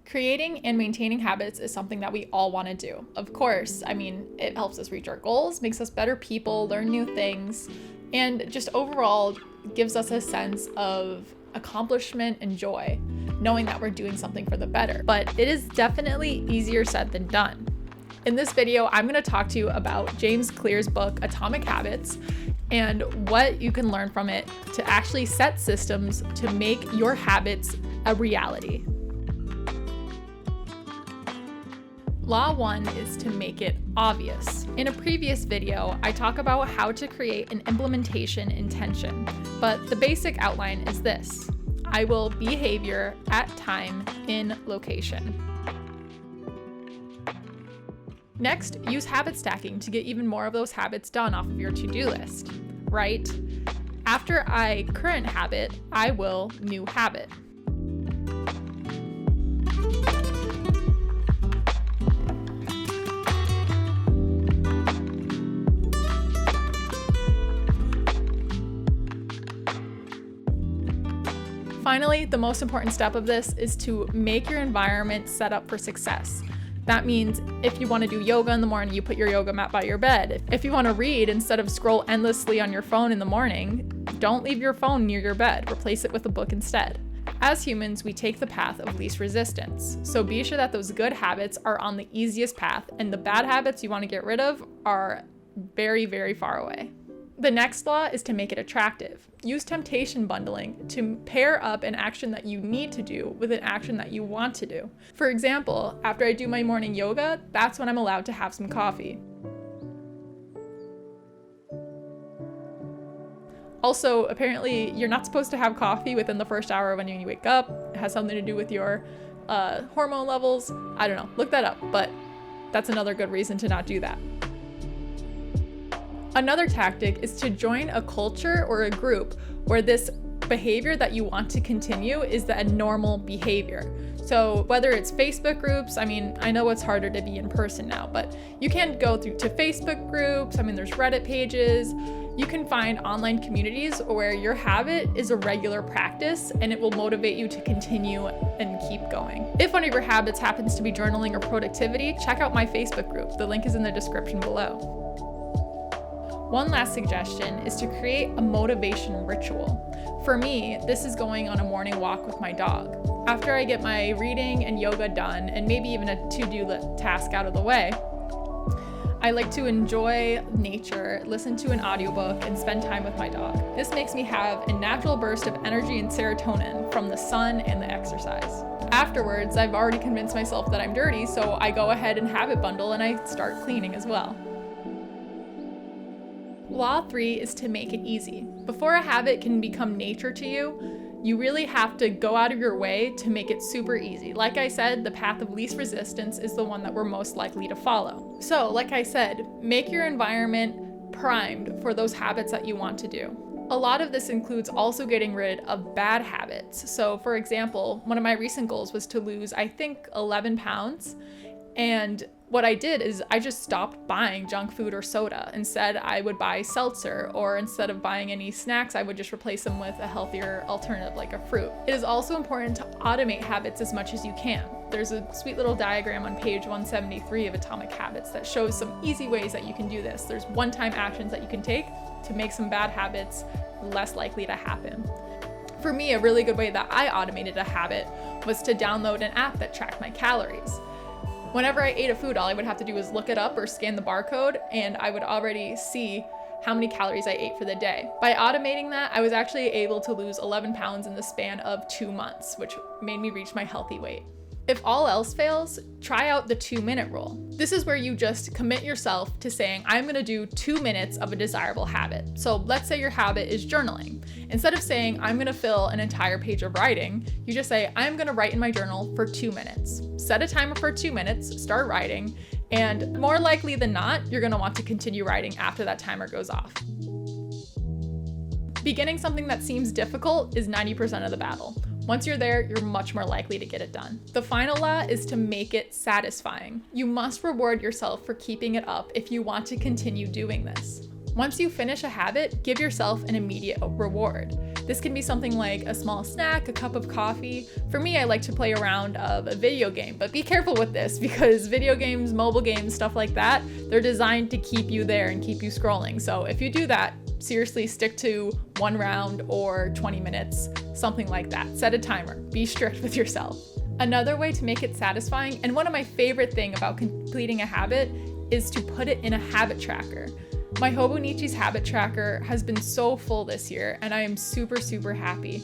Creating and maintaining habits is something that we all want to do. Of course, it helps us reach our goals, makes us better people, learn new things, and just overall gives us a sense of accomplishment and joy, knowing that we're doing something for the better. But it is definitely easier said than done. In this video, I'm going to talk to you about James Clear's book, Atomic Habits, and what you can learn from it to actually set systems to make your habits a reality. Law 1 is to make it obvious. In a previous video, I talk about how to create an implementation intention, but the basic outline is this. I will behavior at time in location. Next, use habit stacking to get even more of those habits done off of your to-do list, right? After I current habit, I will new habit. Finally, the most important step of this is to make your environment set up for success. That means if you want to do yoga in the morning, you put your yoga mat by your bed. If you want to read instead of scroll endlessly on your phone in the morning, don't leave your phone near your bed. Replace it with a book instead. As humans, we take the path of least resistance. So be sure that those good habits are on the easiest path, and the bad habits you want to get rid of are very, very far away. The next law is to make it attractive. Use temptation bundling to pair up an action that you need to do with an action that you want to do. For example, after I do my morning yoga, that's when I'm allowed to have some coffee. Also, apparently, you're not supposed to have coffee within the first hour when you wake up. It has something to do with your hormone levels. I don't know, look that up, but that's another good reason to not do that. Another tactic is to join a culture or a group where this behavior that you want to continue is the normal behavior. So whether it's Facebook groups, I know it's harder to be in person now, but you can go through to Facebook groups, there's Reddit pages. You can find online communities where your habit is a regular practice and it will motivate you to continue and keep going. If one of your habits happens to be journaling or productivity, check out my Facebook group. The link is in the description below. One last suggestion is to create a motivation ritual. For me, this is going on a morning walk with my dog. After I get my reading and yoga done, and maybe even a to-do task out of the way, I like to enjoy nature, listen to an audiobook, and spend time with my dog. This makes me have a natural burst of energy and serotonin from the sun and the exercise. Afterwards, I've already convinced myself that I'm dirty, so I go ahead and habit bundle and I start cleaning as well. Law 3 is to make it easy. Before a habit can become nature to you, you really have to go out of your way to make it super easy. Like I said, the path of least resistance is the one that we're most likely to follow. So, like I said, make your environment primed for those habits that you want to do. A lot of this includes also getting rid of bad habits. So, for example, one of my recent goals was to lose, 11 pounds. And what I did is I just stopped buying junk food or soda. Instead, I would buy seltzer, or instead of buying any snacks, I would just replace them with a healthier alternative like a fruit. It is also important to automate habits as much as you can. There's a sweet little diagram on page 173 of Atomic Habits that shows some easy ways that you can do this. There's one-time actions that you can take to make some bad habits less likely to happen. For me, a really good way that I automated a habit was to download an app that tracked my calories. Whenever I ate a food, all I would have to do was look it up or scan the barcode, and I would already see how many calories I ate for the day. By automating that, I was actually able to lose 11 pounds in the span of 2 months, which made me reach my healthy weight. If all else fails, try out the 2-minute rule. This is where you just commit yourself to saying, I'm gonna do 2 minutes of a desirable habit. So let's say your habit is journaling. Instead of saying, I'm gonna fill an entire page of writing, you just say, I'm gonna write in my journal for 2 minutes. Set a timer for 2 minutes, start writing, and more likely than not, you're gonna want to continue writing after that timer goes off. Beginning something that seems difficult is 90% of the battle. Once you're there, you're much more likely to get it done. The final law is to make it satisfying. You must reward yourself for keeping it up if you want to continue doing this. Once you finish a habit, give yourself an immediate reward. This can be something like a small snack, a cup of coffee. For me, I like to play a round of a video game, but be careful with this because video games, mobile games, stuff like that, they're designed to keep you there and keep you scrolling. So if you do that, seriously stick to 1 round or 20 minutes, something like that. Set a timer, be strict with yourself. Another way to make it satisfying, and one of my favorite things about completing a habit, is to put it in a habit tracker. My Hobonichi's habit tracker has been so full this year, and I am super happy.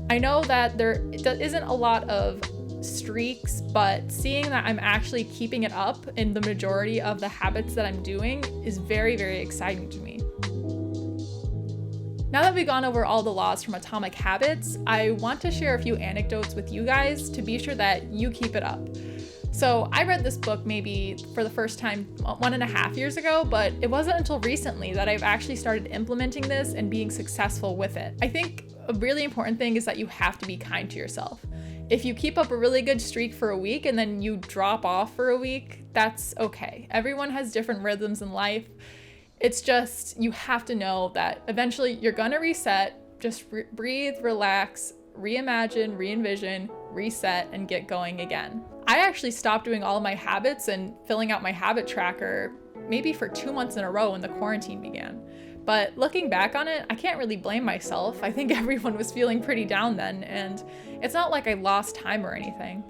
I know that there isn't a lot of streaks, but seeing that I'm actually keeping it up in the majority of the habits that I'm doing is very exciting to me. Now that we've gone over all the laws from Atomic Habits, I want to share a few anecdotes with you guys to be sure that you keep it up. So I read this book maybe for the first time 1.5 years ago, but it wasn't until recently that I've actually started implementing this and being successful with it. I think a really important thing is that you have to be kind to yourself. If you keep up a really good streak for a week and then you drop off for a week, that's okay. Everyone has different rhythms in life. It's just, you have to know that eventually you're gonna reset. Just breathe, relax, reimagine, re-envision, reset, and get going again. I actually stopped doing all of my habits and filling out my habit tracker maybe for 2 months in a row when the quarantine began. But looking back on it, I can't really blame myself. I think everyone was feeling pretty down then, and it's not like I lost time or anything.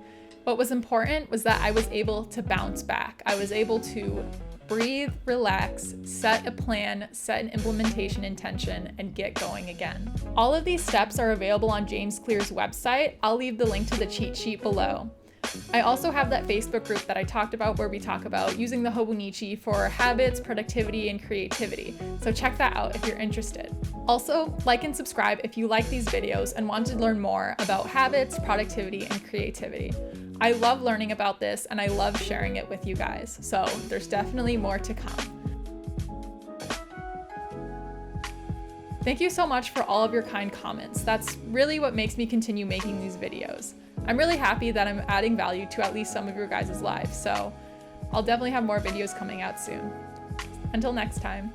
What was important was that I was able to bounce back. I was able to breathe, relax, set a plan, set an implementation intention, and get going again. All of these steps are available on James Clear's website. I'll leave the link to the cheat sheet below. I also have that Facebook group that I talked about where we talk about using the Hobonichi for habits, productivity, and creativity. So check that out if you're interested. Also, like and subscribe if you like these videos and want to learn more about habits, productivity, and creativity. I love learning about this and I love sharing it with you guys. So there's definitely more to come. Thank you so much for all of your kind comments. That's really what makes me continue making these videos. I'm really happy that I'm adding value to at least some of your guys' lives, so I'll definitely have more videos coming out soon. Until next time.